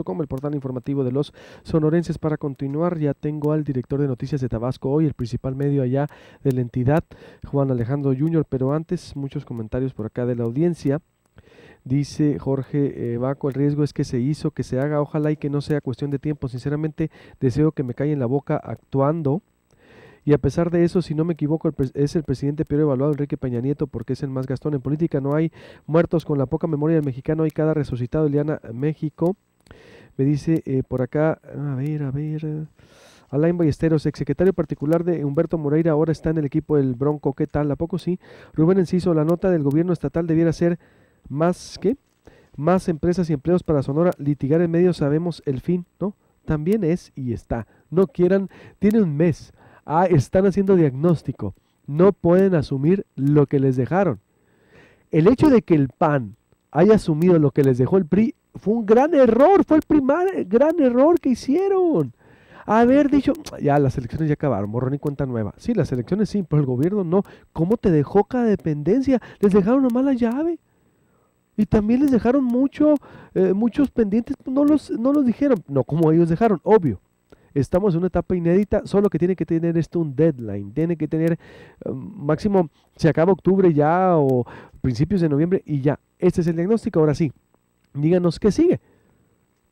Como el portal informativo de los sonorenses. Para continuar, ya tengo al director de noticias de Tabasco hoy, el principal medio allá de la entidad, Juan Alejandro Jr., pero antes muchos comentarios por acá de la audiencia. Dice Jorge Baco, el riesgo es que se hizo, que se haga, ojalá y que no sea cuestión de tiempo. Sinceramente deseo que me callen la boca actuando. Y a pesar de eso, si no me equivoco, es el presidente peor evaluado, Enrique Peña Nieto, porque es el más gastón en política. No hay muertos con la poca memoria del mexicano, hay cada resucitado. Eliana México. Me dice por acá, a ver, Alain Ballesteros, exsecretario particular de Humberto Moreira, ahora está en el equipo del Bronco, ¿qué tal? ¿A poco sí? Rubén Enciso, la nota del gobierno estatal debiera ser más, ¿qué? Más empresas y empleos para Sonora, litigar en medio, sabemos el fin, ¿no? También es y está. No quieran, tiene un mes. Están haciendo diagnóstico. No pueden asumir lo que les dejaron. El hecho de que el PAN haya asumido lo que les dejó el PRI fue un gran error, fue el primer gran error que hicieron. Haber dicho, ya las elecciones ya acabaron, borrón y cuenta nueva. Sí, las elecciones sí, pero el gobierno no. ¿Cómo te dejó cada dependencia? Les dejaron nomás la llave. Y también les dejaron muchos pendientes, no los dijeron, no como ellos dejaron, obvio. Estamos en una etapa inédita, solo que tiene que tener esto un deadline, tiene que tener máximo, se acaba octubre ya o principios de noviembre y ya. Este es el diagnóstico, ahora sí, díganos qué sigue.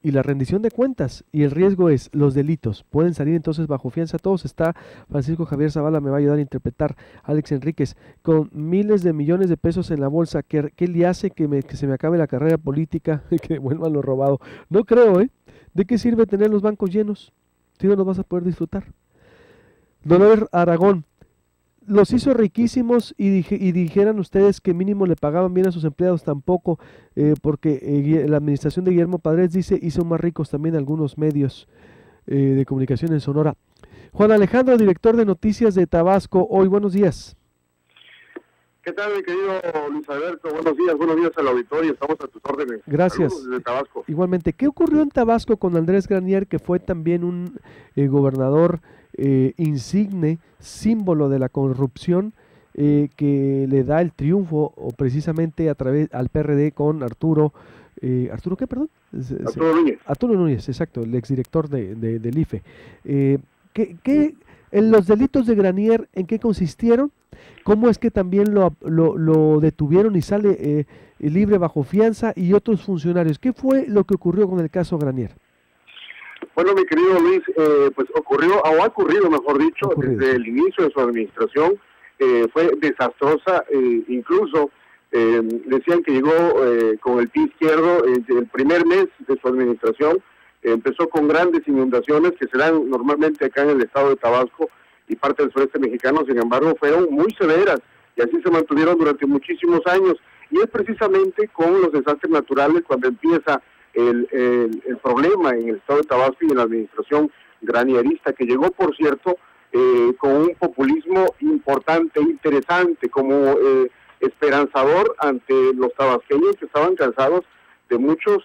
Y la rendición de cuentas, y el riesgo es los delitos, pueden salir entonces bajo fianza todos. Está Francisco Javier Zavala, me va a ayudar a interpretar, Alex Enríquez, con miles de millones de pesos en la bolsa, ¿qué le hace que se me acabe la carrera política y que devuelvan lo robado? No creo, ¿eh? ¿De qué sirve tener los bancos llenos si no los vas a poder disfrutar? Dolores Aragón, los hizo riquísimos y dijeran ustedes que mínimo le pagaban bien a sus empleados, tampoco, porque la administración de Guillermo Padres dice hizo más ricos también algunos medios de comunicación en Sonora. Juan Alejandro, director de noticias de Tabasco, hoy, buenos días. ¿Qué tal, mi querido Luis Alberto? Buenos días al auditorio, estamos a tus órdenes. Gracias. Saludos desde Tabasco. Igualmente, ¿qué ocurrió en Tabasco con Andrés Granier, que fue también un gobernador insigne, símbolo de la corrupción, que le da el triunfo o precisamente a través al PRD con Arturo ¿qué, perdón? Arturo Núñez. Arturo Núñez, exacto, el exdirector del IFE. En los delitos de Granier, ¿en qué consistieron? ¿Cómo es que también lo detuvieron y sale libre bajo fianza, y otros funcionarios? ¿Qué fue lo que ocurrió con el caso Granier? Bueno, mi querido Luis, pues ha ocurrido, mejor dicho, desde el inicio de su administración. Fue desastrosa, incluso decían que llegó con el pie izquierdo. El primer mes de su administración empezó con grandes inundaciones que se dan normalmente acá en el estado de Tabasco y parte del sureste mexicano. Sin embargo, fueron muy severas y así se mantuvieron durante muchísimos años. Y es precisamente con los desastres naturales cuando empieza el problema en el estado de Tabasco y en la administración granierista, que llegó, por cierto, con un populismo importante, interesante, como esperanzador ante los tabasqueños que estaban cansados de muchos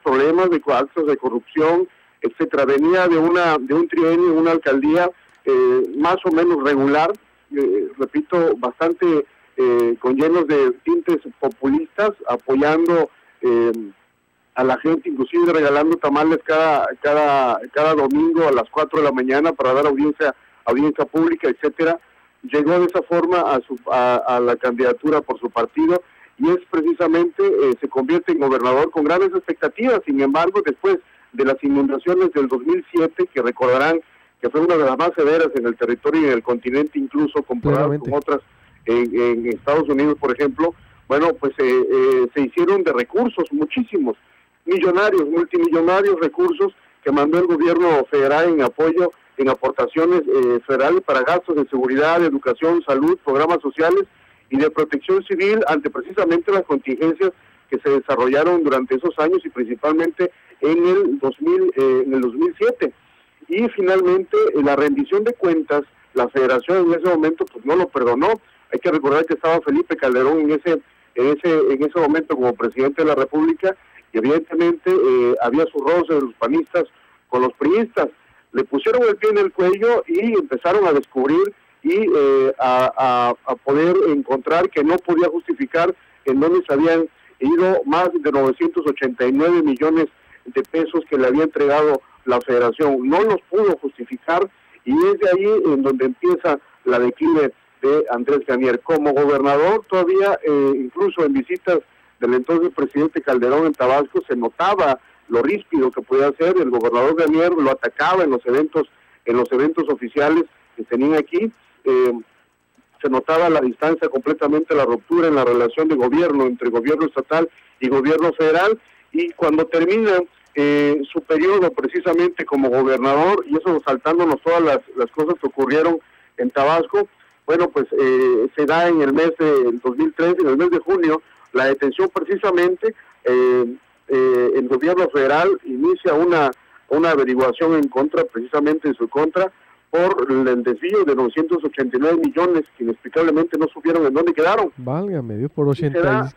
problemas, de actos de corrupción, etcétera. Venía de un trienio, una alcaldía más o menos regular, repito, bastante con llenos de tintes populistas, apoyando a la gente, inclusive regalando tamales cada domingo a las 4 de la mañana para dar audiencia pública, etcétera. Llegó de esa forma a la candidatura por su partido y es precisamente, se convierte en gobernador con grandes expectativas. Sin embargo, después de las inundaciones del 2007, que recordarán que fue una de las más severas en el territorio y en el continente, incluso comparadas con otras en Estados Unidos, por ejemplo, bueno, pues se hicieron de recursos muchísimos, millonarios, multimillonarios recursos que mandó el gobierno federal en apoyo, en aportaciones federales para gastos de seguridad, de educación, salud, programas sociales y de protección civil ante precisamente las contingencias que se desarrollaron durante esos años y principalmente en el 2007. Y finalmente la rendición de cuentas, la federación en ese momento pues no lo perdonó. Hay que recordar que estaba Felipe Calderón en ese momento como presidente de la República y evidentemente había su roce de los panistas con los priistas. Le pusieron el pie en el cuello y empezaron a descubrir y a poder encontrar que no podía justificar en dónde se habían ido más de 989 millones de pesos que le había entregado la federación. No los pudo justificar y es de ahí en donde empieza la declive de Andrés Granier. Como gobernador todavía, incluso en visitas del entonces presidente Calderón en Tabasco, se notaba lo ríspido que podía ser. El gobernador Granier lo atacaba en los eventos oficiales que tenían aquí. Se notaba la distancia completamente, la ruptura en la relación de gobierno entre gobierno estatal y gobierno federal, y cuando termina su periodo precisamente como gobernador, y eso saltándonos todas las cosas que ocurrieron en Tabasco, bueno, pues se da en el mes del 2013, en el mes de junio, la detención precisamente. El gobierno federal inicia una averiguación precisamente en su contra, por el desvío de 989 millones que inexplicablemente no supieron en dónde quedaron. Válgame Dios, por 800.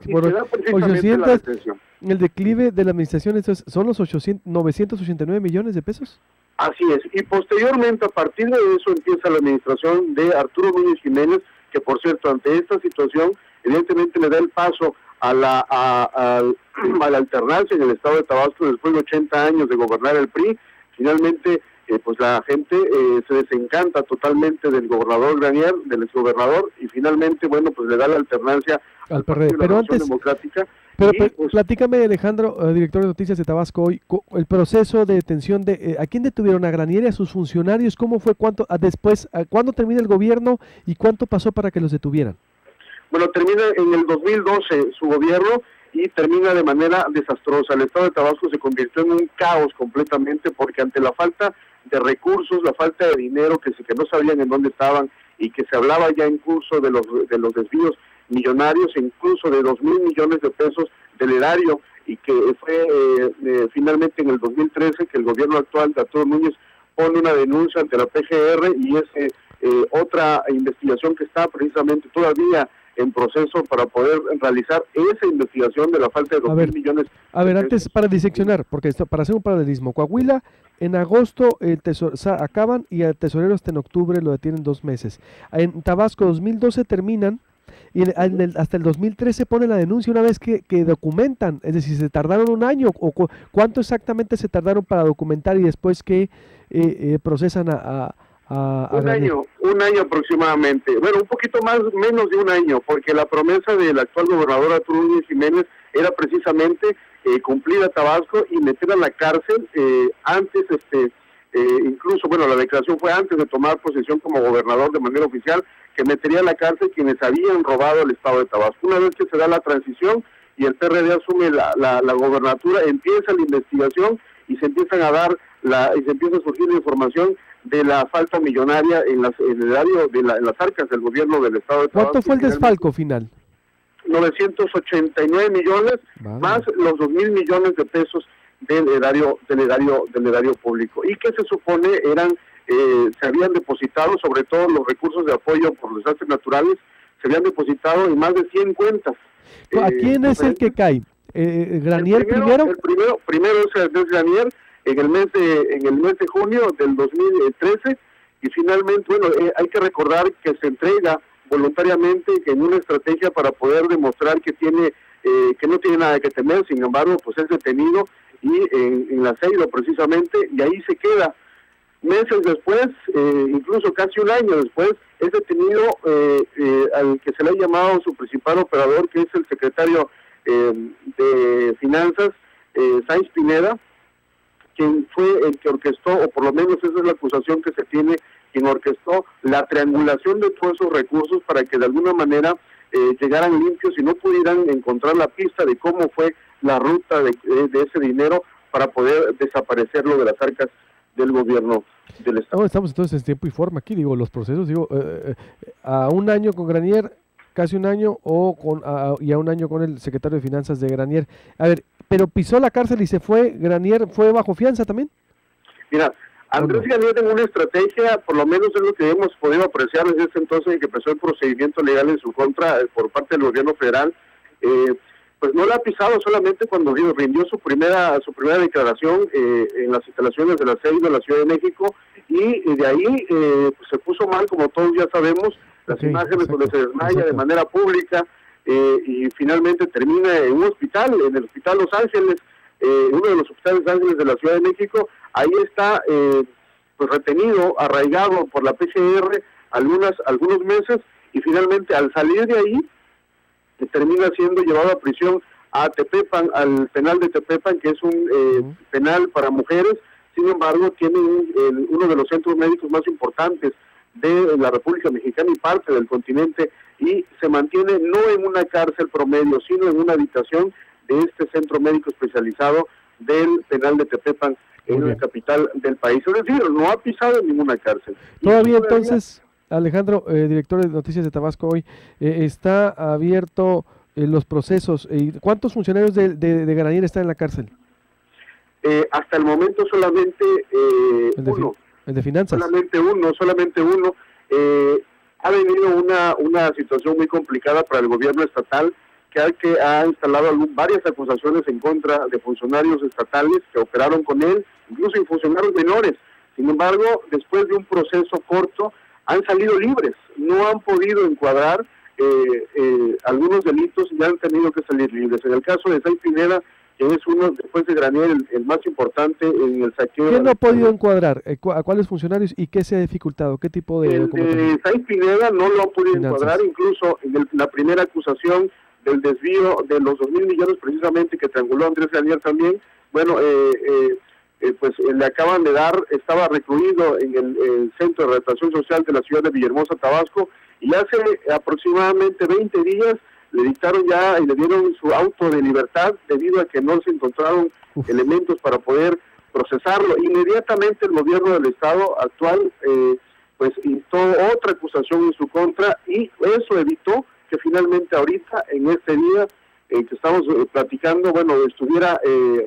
El declive de la administración, ¿son los 989 millones de pesos? Así es, y posteriormente a partir de eso empieza la administración de Arturo Núñez Jiménez, que por cierto ante esta situación evidentemente le da el paso a la alternancia en el estado de Tabasco después de 80 años de gobernar el PRI. Finalmente pues la gente se desencanta totalmente del gobernador Granier, del exgobernador, y finalmente, bueno, pues le da la alternancia al PRD. Pero antes, Democrática. Pero pues, platícame, Alejandro, director de Noticias de Tabasco, hoy, el proceso de detención de, ¿a quién detuvieron? ¿A Granier y a sus funcionarios? ¿Cómo fue? ¿Cuándo termina el gobierno y cuánto pasó para que los detuvieran? Bueno, termina en el 2012 su gobierno y termina de manera desastrosa. El estado de Tabasco se convirtió en un caos completamente, porque ante la falta de recursos, la falta de dinero, que no sabían en dónde estaban, y que se hablaba ya incluso de los desvíos millonarios, incluso de 2,000 millones de pesos del erario, y que fue finalmente en el 2013 que el gobierno actual de Arturo Núñez pone una denuncia ante la PGR, y es otra investigación que está precisamente todavía en proceso para poder realizar esa investigación de la falta de 2,000 millones. A ver, antes para diseccionar, porque para hacer un paralelismo, Coahuila en agosto acaban y al tesorero hasta en octubre lo detienen 2 meses. En Tabasco 2012 terminan y hasta el 2013 ponen la denuncia una vez que documentan, es decir, se tardaron un año o cuánto exactamente se tardaron para documentar y después que procesan un año aproximadamente, bueno, un poquito menos de un año, porque la promesa del actual gobernador Arturo Núñez Jiménez era precisamente cumplir a Tabasco y meter a la cárcel antes, incluso, bueno, la declaración fue antes de tomar posesión como gobernador de manera oficial, que metería a la cárcel quienes habían robado el estado de Tabasco. Una vez que se da la transición y el PRD asume la gobernatura, empieza la investigación y se empiezan a dar y se empieza a surgir la información de la falta millonaria en el erario en las arcas del gobierno del estado de Tabasco. ¿Cuánto fue el desfalco final? 989 millones, más los 2,000 millones de pesos del erario público, y que se supone se habían depositado, sobre todo los recursos de apoyo por desastres naturales, se habían depositado en más de 100 cuentas. ¿A quién es el que cae? ¿Granier primero? El primero es Granier en el mes de junio del 2013, y finalmente, bueno, hay que recordar que se entrega voluntariamente en una estrategia para poder demostrar que no tiene nada que temer. Sin embargo, pues es detenido y en la Ceiba precisamente, y ahí se queda. Meses después, incluso casi un año después, es detenido al que se le ha llamado su principal operador, que es el secretario de Finanzas, Sáenz Pineda, quien fue el que orquestó, o por lo menos esa es la acusación que se tiene, quien orquestó la triangulación de todos esos recursos para que de alguna manera llegaran limpios y no pudieran encontrar la pista de cómo fue la ruta de ese dinero para poder desaparecerlo de las arcas del gobierno del Estado. Estamos entonces en tiempo y forma aquí, los procesos, a un año con Granier, casi un año, y a un año con el secretario de Finanzas de Granier. A ver, pero pisó la cárcel y se fue, ¿Granier fue bajo fianza también? Mira, Andrés Granier tiene una estrategia, por lo menos es lo que hemos podido apreciar desde ese entonces en que empezó el procedimiento legal en su contra por parte del gobierno federal. Pues no la ha pisado solamente cuando rindió su primera declaración en las instalaciones de la CEI de la Ciudad de México, y de ahí pues se puso mal, como todos ya sabemos, las imágenes donde se desmaya de manera pública, y finalmente termina en un hospital, en el Hospital Los Ángeles, uno de los hospitales Ángeles de la Ciudad de México. Ahí está pues retenido, arraigado por la PGR algunos meses, y finalmente al salir de ahí termina siendo llevado a prisión a Tepepan, al penal de Tepepan, que es un penal para mujeres. Sin embargo, tiene uno de los centros médicos más importantes de la República Mexicana y parte del continente, y se mantiene no en una cárcel promedio, sino en una habitación de este centro médico especializado del penal de Tepepan, en la capital del país. Es decir, no ha pisado en ninguna cárcel. Todavía entonces, Alejandro, director de Noticias de Tabasco Hoy, está abierto los procesos. ¿Cuántos funcionarios de Granier están en la cárcel? Hasta el momento solamente uno. ¿El de finanzas? Solamente uno. Ha venido una situación muy complicada para el gobierno estatal, que ha instalado varias acusaciones en contra de funcionarios estatales que operaron con él, incluso funcionarios menores. Sin embargo, después de un proceso corto, han salido libres, no han podido encuadrar algunos delitos y han tenido que salir libres. En el caso de Say Pineda, que es uno, después de Granier, el más importante en el saqueo. ¿Quién no ha podido encuadrar? ¿A cuáles funcionarios y qué se ha dificultado? ¿Qué tipo de documentación? Say Pineda no lo ha podido encuadrar, incluso en la primera acusación del desvío de los 2,000 millones precisamente que trianguló Andrés Granier también. Bueno, pues le acaban de dar, estaba recluido en el Centro de Rehabilitación Social de la ciudad de Villahermosa, Tabasco, y hace aproximadamente 20 días le dictaron ya y le dieron su auto de libertad debido a que no se encontraron elementos para poder procesarlo. Inmediatamente el gobierno del estado actual pues instó otra acusación en su contra, y eso evitó que finalmente ahorita, en este día que estamos platicando, bueno, estuviera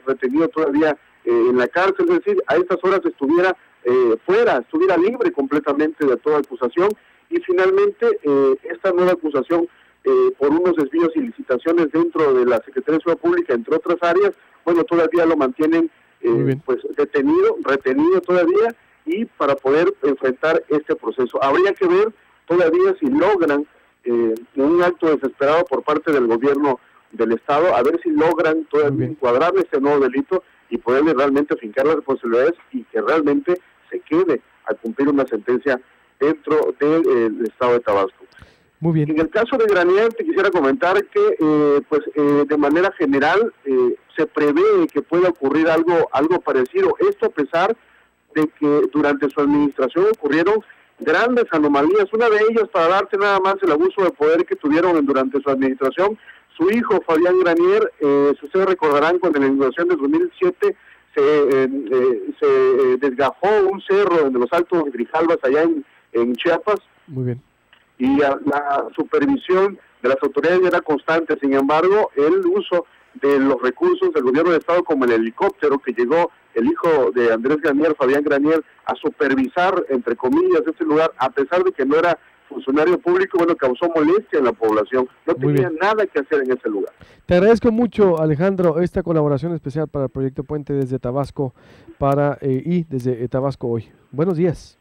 retenido todavía en la cárcel, es decir, a estas horas estuviera estuviera libre completamente de toda acusación. Y finalmente esta nueva acusación por unos desvíos y licitaciones dentro de la Secretaría de Seguridad Pública, entre otras áreas, bueno, todavía lo mantienen pues retenido todavía, y para poder enfrentar este proceso. Habría que ver todavía si logran un acto desesperado por parte del gobierno del estado, a ver si logran todavía encuadrar este nuevo delito y poderle realmente fincar las responsabilidades y que realmente se quede a cumplir una sentencia dentro del estado de Tabasco. Muy bien. En el caso de Granier, te quisiera comentar que de manera general se prevé que pueda ocurrir algo parecido. Esto a pesar de que durante su administración ocurrieron grandes anomalías. Una de ellas, para darte nada más el abuso de poder que tuvieron durante su administración, su hijo Fabián Granier, si ustedes recordarán, cuando en la inauguración de 2007 se desgajó un cerro en los Altos de Grijalbas, allá en Chiapas. Muy bien. Y la supervisión de las autoridades era constante. Sin embargo, el uso de los recursos del gobierno del estado, como el helicóptero que llegó el hijo de Andrés Granier, Fabián Granier, a supervisar, entre comillas, ese lugar, a pesar de que no era funcionario público, bueno, causó molestia en la población. No tenía nada que hacer en ese lugar. Te agradezco mucho, Alejandro, esta colaboración especial para el Proyecto Puente desde Tabasco y desde Tabasco Hoy. Buenos días.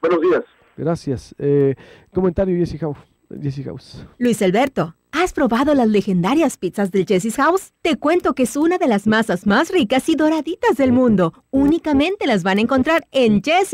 Buenos días. Gracias. Comentario, Jessy House. Luis Alberto, ¿has probado las legendarias pizzas del Jesse's House? Te cuento que es una de las masas más ricas y doraditas del mundo. Únicamente las van a encontrar en Jesse's